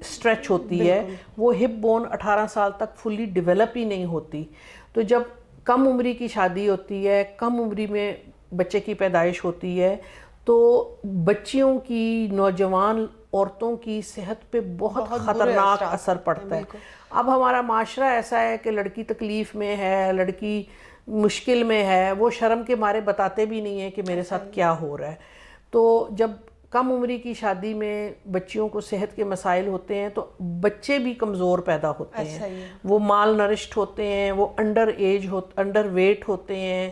Stretch ہوتی ہے وہ ہپ بون 18 سال تک فلی ڈیولپ ہی نہیں ہوتی. تو جب کم عمری کی شادی ہوتی ہے, کم عمری میں بچے کی پیدائش ہوتی ہے, تو بچیوں کی, نوجوان عورتوں کی صحت پہ بہت خطرناک اثر پڑتا ہے. اب ہمارا معاشرہ ایسا ہے کہ لڑکی تکلیف میں ہے, لڑکی مشکل میں ہے, وہ شرم کے مارے بتاتے بھی نہیں ہیں کہ میرے ساتھ کیا ہو رہا ہے. تو جب کم عمری کی شادی میں بچیوں کو صحت کے مسائل ہوتے ہیں تو بچے بھی کمزور پیدا ہوتے ہیں, وہ مال نرشڈ ہوتے ہیں, وہ انڈر ویٹ ہوتے ہیں,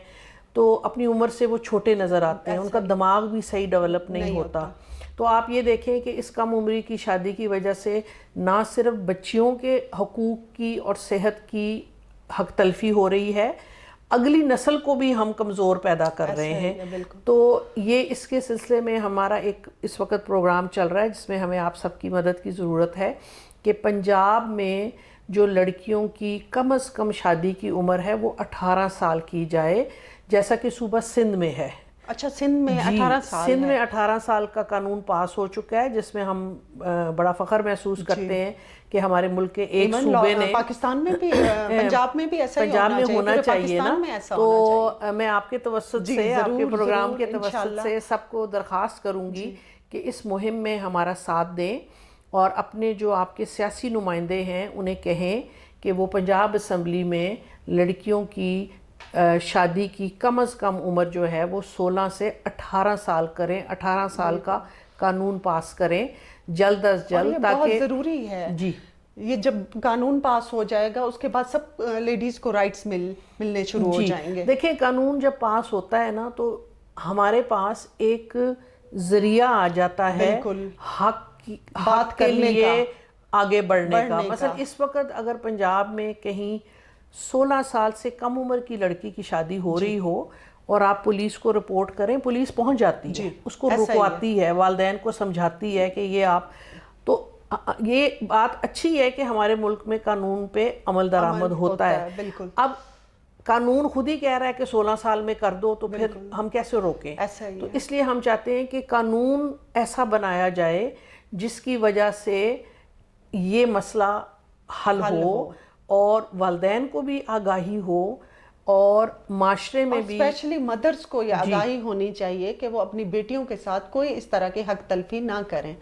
تو اپنی عمر سے وہ چھوٹے نظر آتے ہیں, ان کا دماغ بھی صحیح ڈیولپ نہیں ہوتا. تو آپ یہ دیکھیں کہ اس کم عمری کی شادی کی وجہ سے نہ صرف بچیوں کے حقوق کی اور صحت کی حق تلفی ہو رہی ہے, اگلی نسل کو بھی ہم کمزور پیدا کر رہے ہیں. تو یہ اس کے سلسلے میں ہمارا ایک اس وقت پروگرام چل رہا ہے جس میں ہمیں آپ سب کی مدد کی ضرورت ہے کہ پنجاب میں جو لڑکیوں کی کم از کم شادی کی عمر ہے وہ 18 سال کی جائے, جیسا کہ صوبہ سندھ میں ہے. اچھا, سندھ میں 18 سال سندھ میں 18 سال کا قانون پاس ہو چکا ہے, جس میں ہم بڑا فخر محسوس کرتے ہیں کہ ہمارے ملک کے ایک صوبے نے, پاکستان میں بھی, پنجاب میں بھی ایسا ہی ہونا چاہیے نا. تو میں آپ کے توسط سے, آپ کے پروگرام کے توسط سے سب کو درخواست کروں گی کہ اس مہم میں ہمارا ساتھ دیں, اور اپنے جو آپ کے سیاسی نمائندے ہیں انہیں کہیں کہ وہ پنجاب اسمبلی میں لڑکیوں کی شادی کی کم از کم عمر جو ہے وہ 16 سے 18 سال کریں, 18 سال کا قانون پاس کریں جلد از جلد, تاکہ بہت ضروری ہے. جی, یہ جب قانون پاس ہو جائے گا اس کے بعد سب لیڈیز کو رائٹس ملنے شروع ہو جائیں گے. دیکھیں قانون جب پاس ہوتا ہے نا تو ہمارے پاس ایک ذریعہ آ جاتا ہے حق کے لیے آگے بڑھنے کا. مثلا اس وقت اگر پنجاب میں کہیں 16 سال سے کم عمر کی لڑکی کی شادی ہو رہی ہو اور آپ پولیس کو رپورٹ کریں, پولیس پہنچ جاتی ہے, اس کو رکواتی ہے, والدین کو سمجھاتی ہے کہ یہ آپ, تو یہ بات اچھی ہے کہ ہمارے ملک میں قانون پہ عمل درآمد ہوتا ہے. اب قانون خود ہی کہہ رہا ہے کہ 16 سال میں کر دو, تو پھر ہم کیسے روکیں؟ تو اس لیے ہم چاہتے ہیں کہ قانون ایسا بنایا جائے جس کی وجہ سے یہ مسئلہ حل ہو, اور والدین کو بھی آگاہی ہو, اور معاشرے میں بھی اسپیشلی مدرز کو یہ آگاہی ہونی چاہیے کہ وہ اپنی بیٹیوں کے ساتھ کوئی اس طرح کے حق تلفی نہ کریں,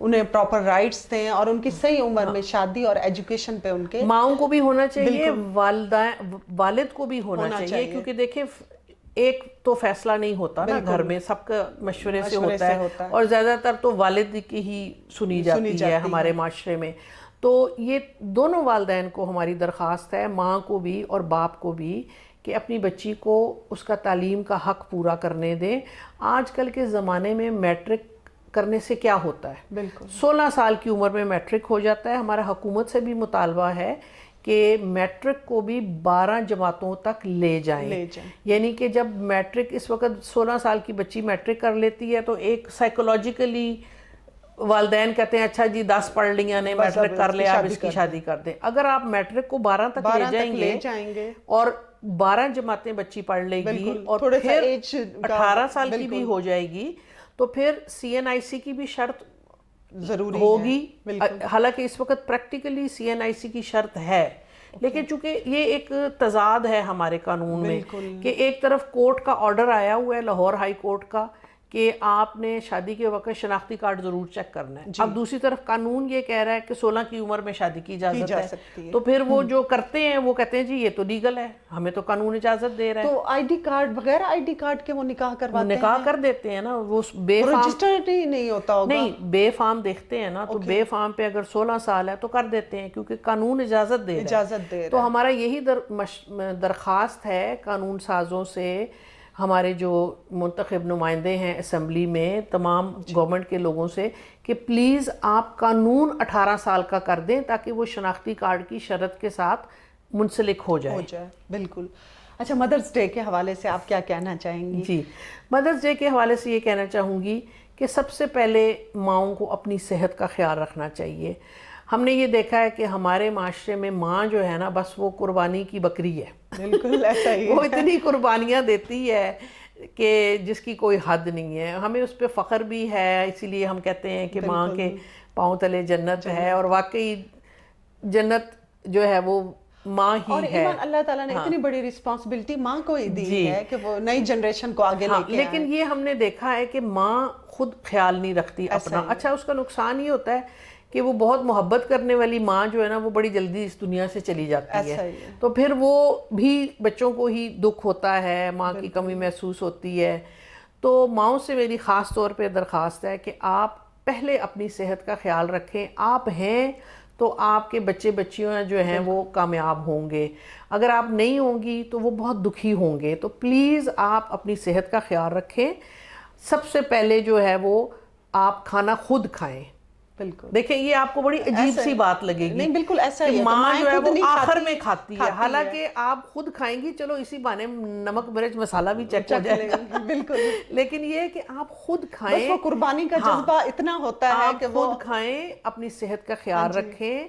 انہیں پراپر رائٹس دیں, اور ان کی صحیح عمر میں شادی اور ایجوکیشن پہ ان کے ماؤں کو بھی ہونا چاہیے, والد کو بھی ہونا چاہیے, کیونکہ دیکھیں ایک تو فیصلہ نہیں ہوتا نا گھر میں, سب کا مشورے سے ہوتا ہے, اور زیادہ تر تو والد کی ہی سنی جاتی ہے ہمارے معاشرے میں. تو یہ دونوں والدین کو ہماری درخواست ہے, ماں کو بھی اور باپ کو بھی, کہ اپنی بچی کو اس کا تعلیم کا حق پورا کرنے دیں. آج کل کے زمانے میں میٹرک کرنے سے کیا ہوتا ہے, 16 سال کی عمر میں میٹرک ہو جاتا ہے. ہمارا حکومت سے بھی مطالبہ ہے کہ میٹرک کو بھی 12 جماعتوں تک لے جائیں. یعنی کہ جب میٹرک, اس وقت 16 سال کی بچی میٹرک کر لیتی ہے تو ایک سائیکولوجیکلی والدین کہتے ہیں اچھا جی 10 پڑھ لیا نے, میٹرک کر لیا, اب اس کی شادی کر دیں. اگر آپ میٹرک کو 12 تک لے جائیں گے اور 12 جماعتیں بچی پڑھ لے گی, اور پھر 18 سال کی بھی ہو جائے گی, تو پھر CNIC کی بھی شرط ضروری ہوگی. حالانکہ اس وقت پریکٹیکلی CNIC کی شرط ہے, لیکن چونکہ یہ ایک تضاد ہے ہمارے قانون میں کہ ایک طرف کورٹ کا آرڈر آیا ہوا ہے, لاہور ہائی کورٹ کا, کہ آپ نے شادی کے وقت شناختی کارڈ ضرور چیک کرنا ہے. اب دوسری طرف قانون یہ کہہ رہا ہے کہ 16 کی عمر میں شادی کی اجازت ہے, تو پھر وہ جو کرتے ہیں وہ کہتے ہیں جی یہ تو لیگل ہے, ہمیں تو قانون اجازت دے رہا ہے. تو آئی ڈی کارڈ بغیر آئی ڈی کارڈ کے وہ نکاح کرواتے ہیں, نکاح کر دیتے ہیں نا, وہ بے فارم رجسٹرڈ ہی نہیں ہوتا ہوگا. نہیں, بے فارم دیکھتے ہیں نا, تو بے فارم پہ اگر 16 سال ہے تو کر دیتے ہیں, کیونکہ قانون اجازت دے رہا ہے. تو ہمارا یہی درخواست ہے قانون سازوں سے, ہمارے جو منتخب نمائندے ہیں اسمبلی میں, تمام گورنمنٹ کے لوگوں سے, کہ پلیز آپ قانون 18 سال کا کر دیں تاکہ وہ شناختی کارڈ کی شرط کے ساتھ منسلک ہو جائے. بالکل. اچھا, مدرز ڈے کے حوالے سے آپ کیا کہنا چاہیں گی؟ جی, مدرز ڈے کے حوالے سے یہ کہنا چاہوں گی کہ سب سے پہلے ماؤں کو اپنی صحت کا خیال رکھنا چاہیے. ہم نے یہ دیکھا ہے کہ ہمارے معاشرے میں ماں جو ہے نا بس وہ قربانی کی بکری ہے. بالکل ایسا ہی, وہ اتنی قربانیاں دیتی ہے کہ جس کی کوئی حد نہیں ہے. ہمیں اس پہ فخر بھی ہے, اسی لیے ہم کہتے ہیں کہ ماں کے پاؤں تلے جنت ہے، اور واقعی جنت جو ہے وہ ماں ہی اور ہے. ایمان اللہ تعالیٰ نے اتنی بڑی رسپانسبلٹی ماں کو ہی دی ہے کہ وہ نئی جنریشن کو آگے لے کے لیکن یہ ہم نے دیکھا ہے کہ ماں خود خیال نہیں رکھتی اپنا. اچھا اس کا نقصان یہ ہوتا ہے کہ وہ بہت محبت کرنے والی ماں جو ہے نا وہ بڑی جلدی اس دنیا سے چلی جاتی ہے، تو پھر وہ بھی بچوں کو ہی دکھ ہوتا ہے، ماں کی کمی محسوس ہوتی ہے. تو ماؤں سے میری خاص طور پہ درخواست ہے کہ آپ پہلے اپنی صحت کا خیال رکھیں. آپ ہیں تو آپ کے بچے بچیاں جو ہیں وہ کامیاب ہوں گے، اگر آپ نہیں ہوں گی تو وہ بہت دکھی ہوں گے. تو پلیز آپ اپنی صحت کا خیال رکھیں. سب سے پہلے جو ہے وہ آپ کھانا خود کھائیں. بالکل دیکھیں یہ آپ کو بڑی عجیب سی بات لگے گی، نہیں بالکل ایسا کہ ہی ہے، ماں جو ہے وہ آخر میں کھاتی ہے، حالانکہ آپ خود کھائیں گی، چلو اسی بہانے نمک مرچ مسالہ بھی چیک ہو جائے گا، بالکل. لیکن یہ کہ آپ خود کھائیں، بس وہ قربانی کا جذبہ اتنا ہوتا ہے کہ آپ خود کھائیں، اپنی صحت کا خیال رکھیں،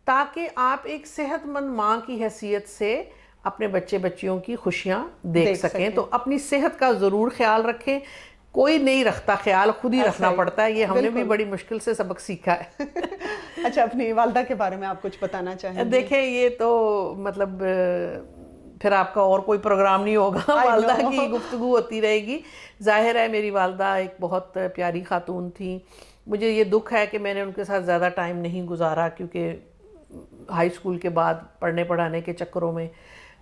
تاکہ آپ ایک صحت مند ماں کی حیثیت سے اپنے بچے بچیوں کی خوشیاں دیکھ سکیں. تو اپنی صحت کا ضرور خیال رکھیں. کوئی نہیں رکھتا خیال، خود ہی رکھنا پڑتا ہے. یہ ہم نے بھی بڑی مشکل سے سبق سیکھا ہے. اچھا اپنی والدہ کے بارے میں آپ کچھ بتانا چاہیں گے؟ دیکھیں یہ تو مطلب پھر آپ کا اور کوئی پروگرام نہیں ہوگا، والدہ کی گفتگو ہوتی رہے گی. ظاہر ہے میری والدہ ایک بہت پیاری خاتون تھیں. مجھے یہ دکھ ہے کہ میں نے ان کے ساتھ زیادہ ٹائم نہیں گزارا، کیونکہ ہائی اسکول کے بعد پڑھنے پڑھانے کے چکروں میں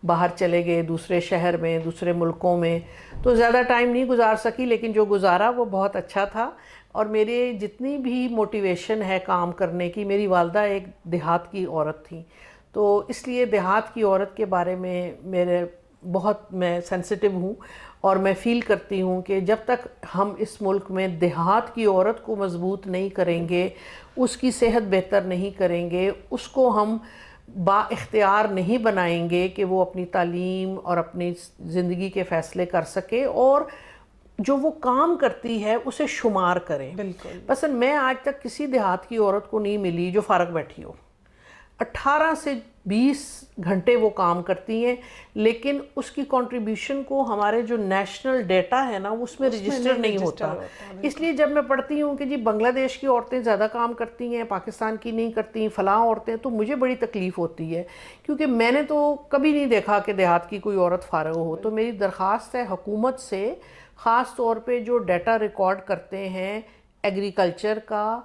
باہر چلے گئے، دوسرے شہر میں، دوسرے ملکوں میں، تو زیادہ ٹائم نہیں گزار سکی. لیکن جو گزارا وہ بہت اچھا تھا. اور میرے جتنی بھی موٹیویشن ہے کام کرنے کی، میری والدہ ایک دیہات کی عورت تھی، تو اس لیے دیہات کی عورت کے بارے میں میں سینسیٹیو ہوں. اور میں فیل کرتی ہوں کہ جب تک ہم اس ملک میں دیہات کی عورت کو مضبوط نہیں کریں گے، اس کی صحت بہتر نہیں کریں گے، اس کو ہم با اختیار نہیں بنائیں گے کہ وہ اپنی تعلیم اور اپنی زندگی کے فیصلے کر سکے، اور جو وہ کام کرتی ہے اسے شمار کریں. بالکل. بس میں آج تک کسی دیہات کی عورت کو نہیں ملی جو فارغ بیٹھی ہو. 18 سے 20 گھنٹے وہ کام کرتی ہیں، لیکن اس کی کنٹریبیوشن کو ہمارے جو نیشنل ڈیٹا ہے نا اس میں رجسٹر نہیں ہوتا. اس لیے جب میں پڑھتی ہوں کہ جی بنگلہ دیش کی عورتیں زیادہ کام کرتی ہیں، پاکستان کی نہیں کرتی، فلاں عورتیں، تو مجھے بڑی تکلیف ہوتی ہے، کیونکہ میں نے تو کبھی نہیں دیکھا کہ دیہات کی کوئی عورت فارغ ہو. تو میری درخواست ہے حکومت سے، خاص طور پہ جو ڈیٹا ریکارڈ کرتے ہیں ایگریکلچر کا،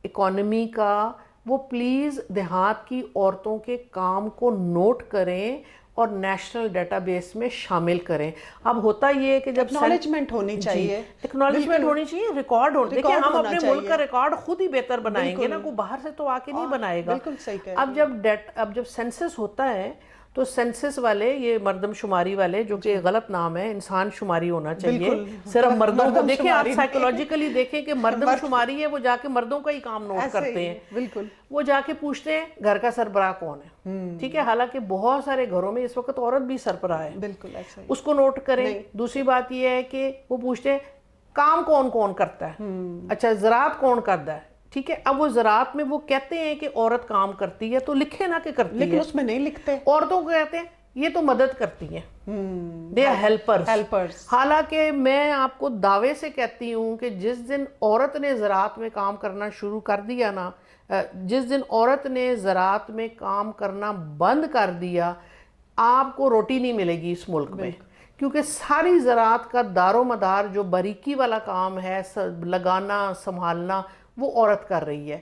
اکانومی کا، وہ پلیز دیہات کی عورتوں کے کام کو نوٹ کریں اور نیشنل ڈیٹا بیس میں شامل کریں. اب ہوتا یہ ہے کہ جب ایکنالجمنٹ ہونی چاہیے، ایکنالجمنٹ ہونی چاہیے، ریکارڈ ہونی. دیکھیں ہم اپنے ملک کا ریکارڈ خود ہی بہتر بنائیں گے نا، کوئی باہر سے تو آ کے نہیں بنائے گا. بالکل صحیح کہہ رہی ہیں. اب جب سینسس ہوتا ہے تو سینسس والے، یہ مردم شماری والے، جو کہ غلط نام ہے، انسان شماری ہونا چاہیے، صرف مردوں کو. دیکھیں آپ سائیکولوجیکلی دیکھیں کہ مردم شماری ہے، وہ جا کے مردوں کا ہی کام نوٹ کرتے ہیں. بالکل. وہ جا کے پوچھتے ہیں گھر کا سربراہ کون ہے. ٹھیک ہے، حالانکہ بہت سارے گھروں میں اس وقت عورت بھی سربراہ ہے. بالکل ایسا ہی. اس کو نوٹ کریں. دوسری بات یہ ہے کہ وہ پوچھتے ہیں کام کون کون کرتا ہے. اچھا زراعت کون کرتا ہے. ٹھیک ہے، اب وہ زراعت میں وہ کہتے ہیں کہ عورت کام کرتی ہے، تو لکھے نہ کہ کرتی ہے، لیکن اس میں نہیں لکھتے. عورتوں کو کہتے ہیں یہ تو مدد کرتی ہیں، دے آر ہیلپرز. حالانکہ میں آپ کو دعوے سے کہتی ہوں کہ جس دن عورت نے زراعت میں کام کرنا شروع کر دیا نا، جس دن عورت نے زراعت میں کام کرنا بند کر دیا، آپ کو روٹی نہیں ملے گی اس ملک میں. کیونکہ ساری زراعت کا دار و مدار جو باریکی والا کام ہے، لگانا سنبھالنا، وہ عورت کر رہی ہے.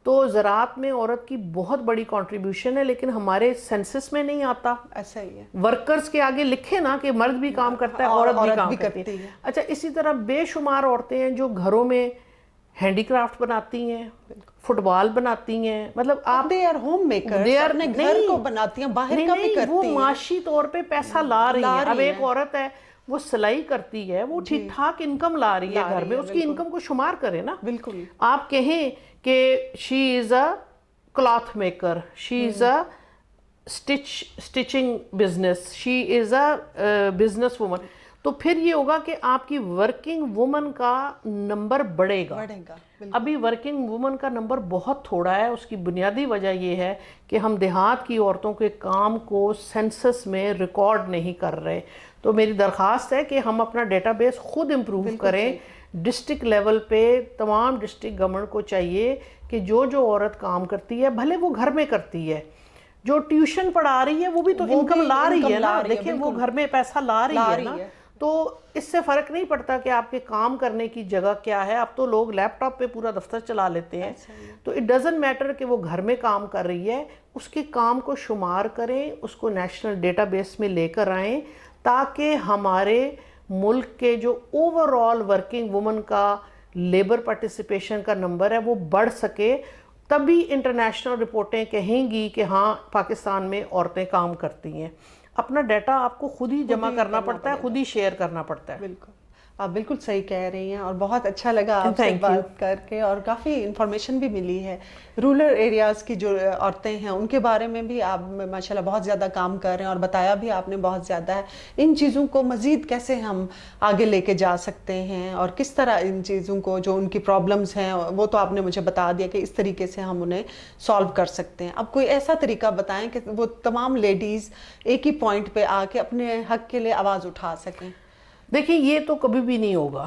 تو زراعت میں عورت کی بہت بڑی کنٹریبیوشن ہے، لیکن ہمارے سینسس میں نہیں آتا. ایسا ہی ہے. ورکرز کے آگے لکھے نا کہ مرد بھی کام کرتا ہے، عورت بھی کام کرتی ہے. اچھا اسی طرح بے شمار عورتیں ہیں جو گھروں میں ہینڈی کرافٹ بناتی ہیں، فٹ بال بناتی ہیں. مطلب آپ دے آر ہوم میکرز، اپنے گھر کو بناتی ہیں، باہر کا بھی کرتی ہیں. وہ معاشی طور پہ پیسہ لا رہی ہیں. اب ایک عورت ہے وہ سلائی کرتی ہے، وہ ٹھیک ٹھاک انکم لا رہی ہے گھر میں، اس کی انکم کو شمار کرے نا. بالکل. آپ کہیں کہ she is a cloth maker, she is a stitching business, she is a business woman, تو پھر یہ ہوگا کہ آپ کی ورکنگ وومن کا نمبر بڑھے گا. ابھی ورکنگ وومن کا نمبر بہت تھوڑا ہے. اس کی بنیادی وجہ یہ ہے کہ ہم دیہات کی عورتوں کے کام کو سینسس میں ریکارڈ نہیں کر رہے. تو میری درخواست ہے کہ ہم اپنا ڈیٹا بیس خود امپروو کریں. ڈسٹرکٹ لیول پہ تمام ڈسٹرکٹ گورنمنٹ کو چاہیے کہ جو عورت کام کرتی ہے بھلے وہ گھر میں کرتی ہے, جو ٹیوشن پڑھا رہی ہے وہ بھی تو انکم لا رہی ہے نا, دیکھیں وہ گھر میں پیسہ لا رہی ہے نا, تو اس سے فرق نہیں پڑتا کہ آپ کے کام کرنے کی جگہ کیا ہے. اب تو لوگ لیپ ٹاپ پہ پورا دفتر چلا لیتے ہیں, تو اٹ ڈزنٹ میٹر کہ وہ گھر میں کام کر رہی ہے, اس کے کام کو شمار کریں, اس کو نیشنل ڈیٹا بیس میں لے کر آئیں, تاکہ ہمارے ملک کے جو اوور آل ورکنگ وومن کا لیبر پارٹیسپیشن کا نمبر ہے وہ بڑھ سکے. تبھی انٹرنیشنل رپورٹیں کہیں گی کہ ہاں پاکستان میں عورتیں کام کرتی ہیں. اپنا ڈیٹا آپ کو خود ہی جمع کرنا پڑتا ہے, خود ہی شیئر کرنا پڑتا ہے. بالکل, آپ بالکل صحیح کہہ رہی ہیں, اور بہت اچھا لگا آپ سے بات کر کے, اور کافی انفارمیشن بھی ملی ہے. رورل ایریاز کی جو عورتیں ہیں ان کے بارے میں بھی آپ ماشاءاللہ بہت زیادہ کام کر رہے ہیں, اور بتایا بھی آپ نے بہت زیادہ ہے. ان چیزوں کو مزید کیسے ہم آگے لے کے جا سکتے ہیں, اور کس طرح ان چیزوں کو جو ان کی پرابلمز ہیں وہ تو آپ نے مجھے بتا دیا کہ اس طریقے سے ہم انہیں سالو کر سکتے ہیں. اب کوئی ایسا طریقہ بتائیں کہ وہ تمام لیڈیز ایک ہی پوائنٹ پہ آ کے اپنے حق کے لیے آواز اٹھا سکیں. دیکھیں یہ تو کبھی بھی نہیں ہوگا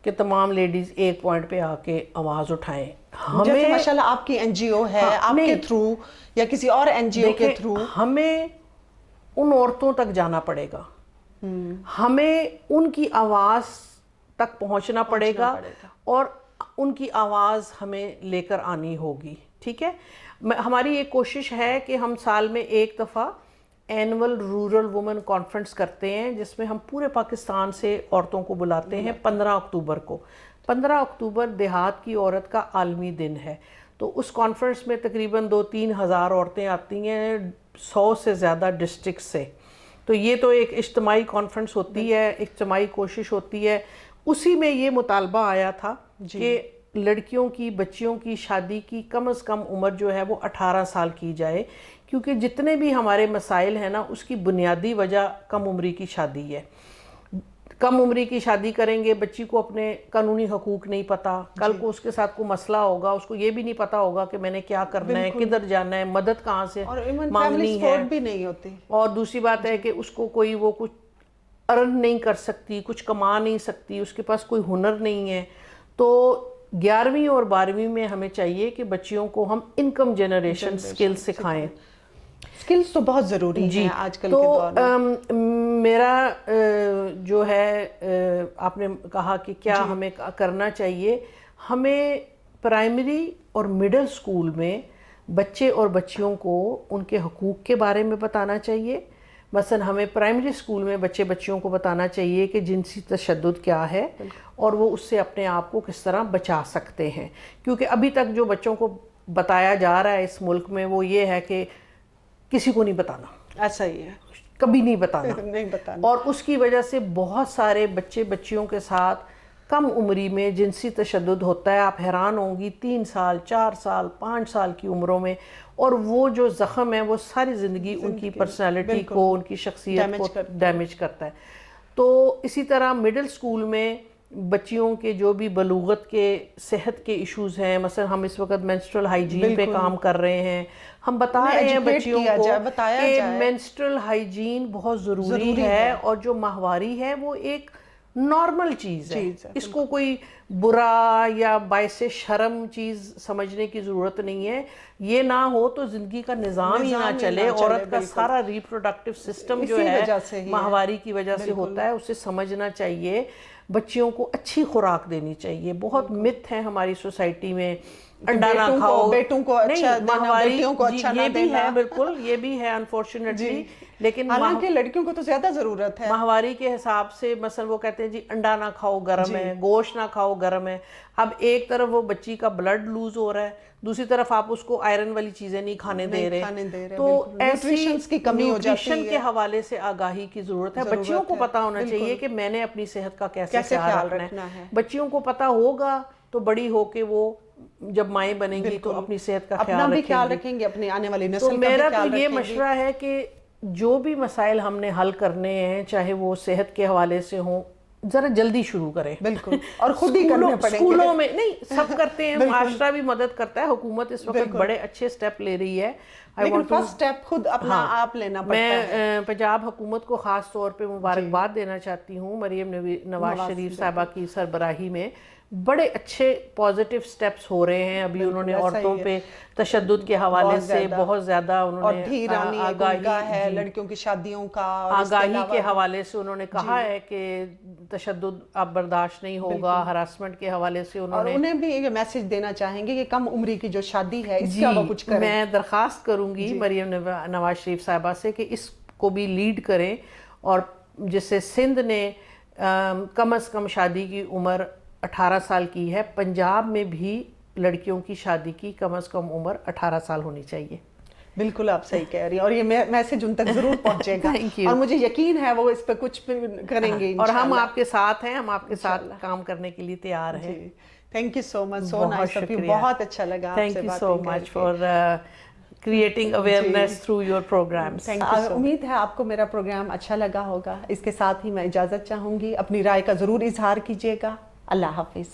کہ تمام لیڈیز ایک پوائنٹ پہ آ کے آواز اٹھائیں. جیسے ماشاءاللہ آپ کی این جی او ہے, آپ کے تھرو یا کسی اور این جی او کے تھرو ہمیں ان عورتوں تک جانا پڑے گا, ہمیں ان کی آواز تک پہنچنا پڑے گا, اور ان کی آواز ہمیں لے کر آنی ہوگی. ٹھیک ہے, ہماری ایک کوشش ہے کہ ہم سال میں ایک دفعہ اینول رورل وومن کانفرنس کرتے ہیں, جس میں ہم پورے پاکستان سے عورتوں کو بلاتے ہیں. 15 اکتوبر کو, 15 اکتوبر دیہات کی عورت کا عالمی دن ہے, تو اس کانفرنس میں تقریباً 2-3 ہزار عورتیں آتی ہیں 100 سے زیادہ ڈسٹرکٹ سے. تو یہ تو ایک اجتماعی کانفرنس ہوتی ہے, اجتماعی کوشش ہوتی ہے. اسی میں یہ مطالبہ آیا تھا کہ لڑکیوں کی, بچیوں کی شادی کی کم از کم عمر جو ہے وہ 18 سال کی جائے, کیونکہ جتنے بھی ہمارے مسائل ہیں نا اس کی بنیادی وجہ کم عمری کی شادی ہے. کم عمری کی شادی کریں گے, بچی کو اپنے قانونی حقوق نہیں پتہ, کل کو اس کے ساتھ کوئی مسئلہ ہوگا, اس کو یہ بھی نہیں پتہ ہوگا کہ میں نے کیا کرنا ہے, کدھر جانا ہے, مدد کہاں سے مانگنی ہے, بھی نہیں ہوتی. اور دوسری بات ہے کہ اس کو کوئی وہ کچھ ارن نہیں کر سکتی, کچھ کما نہیں سکتی, اس کے پاس کوئی ہنر نہیں ہے. تو 11ویں اور 12ویں میں ہمیں چاہیے کہ بچیوں کو ہم انکم جنریشن سکل سکھائیں. سکلز تو بہت ضروری ہیں آج کل کے دور میں. تو میرا جو ہے آپ نے کہا کہ کیا ہمیں کرنا چاہیے, ہمیں پرائمری اور مڈل سکول میں بچے اور بچیوں کو ان کے حقوق کے بارے میں بتانا چاہیے. مثلا ہمیں پرائمری سکول میں بچے بچیوں کو بتانا چاہیے کہ جنسی تشدد کیا ہے اور وہ اس سے اپنے آپ کو کس طرح بچا سکتے ہیں. کیونکہ ابھی تک جو بچوں کو بتایا جا رہا ہے اس ملک میں وہ یہ ہے کہ کسی کو نہیں بتانا. ایسا ہی ہے, کبھی نہیں بتانا. نہیں بتانا. اور اس کی وجہ سے بہت سارے بچے بچیوں کے ساتھ کم عمری میں جنسی تشدد ہوتا ہے. آپ حیران ہوں گی 3 سال 4 سال 5 سال کی عمروں میں, اور وہ جو زخم ہے وہ ساری زندگی ان کی پرسنالٹی کو, ان کی شخصیت کو ڈیمیج کرتا ہے. تو اسی طرح مڈل سکول میں بچیوں کے جو بھی بلوغت کے صحت کے ایشوز ہیں, مثلا ہم اس وقت مینسٹرل ہائیجین پہ کام کر رہے ہیں, ہم بتا رہے ہیں بچیوں کو کہ مینسٹرل ہائیجین بہت ضروری ہے, اور جو ماہواری ہے وہ ایک نارمل چیز ہے, اس کو کوئی برا یا باعث شرم چیز سمجھنے کی ضرورت نہیں ہے. یہ نہ ہو تو زندگی کا نظام ہی نہ چلے. عورت کا سارا ریپروڈکٹیو سسٹم جو ہے ماہواری کی وجہ سے ہوتا ہے, اسے سمجھنا چاہیے. بچیوں کو اچھی خوراک دینی چاہیے. بہت مت ہے ہماری سوسائٹی میں, انڈا نہ کھاؤ, بیٹوں کو اچھا دینا, بیٹیوں کو اچھا نہ دینا. یہ بھی ہے, بالکل یہ بھی ہے انفارچونیٹلی. لیکن حالانکہ لڑکیوں کو تو زیادہ ضرورت ہے. ماہواری کے حساب سے مثلا وہ کہتے ہیں جی انڈا نہ کھاؤ گرم ہے, گوشت نہ کھاؤ گرم ہے. اب ایک طرف وہ بچی کا بلڈ لوز ہو رہا ہے, دوسری طرف آپ اس کو آئرن والی چیزیں نہیں کھانے دے رہے. تو ایسی نیوٹریشن کے حوالے سے آگاہی کی ضرورت ہے. بچیوں کو پتا ہونا چاہیے کہ میں نے اپنی صحت کا کیسے خیال رکھنا ہے. بچیوں کو پتا ہوگا تو بڑی ہو کے وہ جب مائیں بنیں گی تو اپنی صحت کا خیال رکھیں گے, اپنی آنے والی نسل کا بھی خیال رکھیں گی. تو میرا تو یہ مشورہ ہے کہ جو بھی مسائل ہم نے حل کرنے ہیں, چاہے وہ صحت کے حوالے سے ہوں, ذرا جلدی شروع کریں. بالکل, اور خود ہی کرنے پڑیں گے. اسکولوں میں نہیں, سب کرتے ہیں, معاشرہ بھی مدد کرتا ہے, حکومت اس وقت بڑے اچھے سٹیپ لے رہی ہے. لیکن فرسٹ سٹیپ خود اپنا آپ لینا پڑتا ہے. میں پنجاب حکومت کو خاص طور پہ مبارکباد دینا چاہتی ہوں. مریم نواز شریف صاحبہ کی سربراہی میں بڑے اچھے پازیٹیو سٹیپس ہو رہے ہیں ابھی. انہوں نے عورتوں پہ تشدد کے حوالے سے بہت زیادہ انہوں نے آگاہی ہے لڑکیوں کی شادیوں کا, آگاہی کے حوالے سے انہوں نے کہا ہے کہ تشدد اب برداشت نہیں ہوگا. ہراسمنٹ کے حوالے سے اور انہیں بھی یہ میسج دینا چاہیں گے کہ کم عمری کی جو شادی ہے اس کا وہ کچھ کریں. میں درخواست کروں گی مریم نواز شریف صاحبہ سے کہ اس کو بھی لیڈ کریں, اور جسے سندھ نے کم از کم شادی کی عمر 18 سال کی ہے, پنجاب میں بھی لڑکیوں کی شادی کی کم از کم عمر 18 سال ہونی چاہیے. بالکل آپ صحیح کہہ رہی ہیں, اور یہ میسج ان تک ضرور پہنچے گا اور مجھے یقین ہے وہ اس پہ کچھ کریں گے اور ہم آپ کے ساتھ ہیں, ہم آپ کے ساتھ کام کرنے کے لیے تیار ہیں. Thank you so much, so nice of you, بہت اچھا لگا آپ سے بات کریں. Thank you so much for creating awareness through your programs. امید ہے آپ کو میرا پروگرام اچھا لگا ہوگا. اس کے ساتھ ہی میں اجازت چاہوں گی, اپنی رائے کا ضرور اظہار کیجیے گا. اللہ حافظ.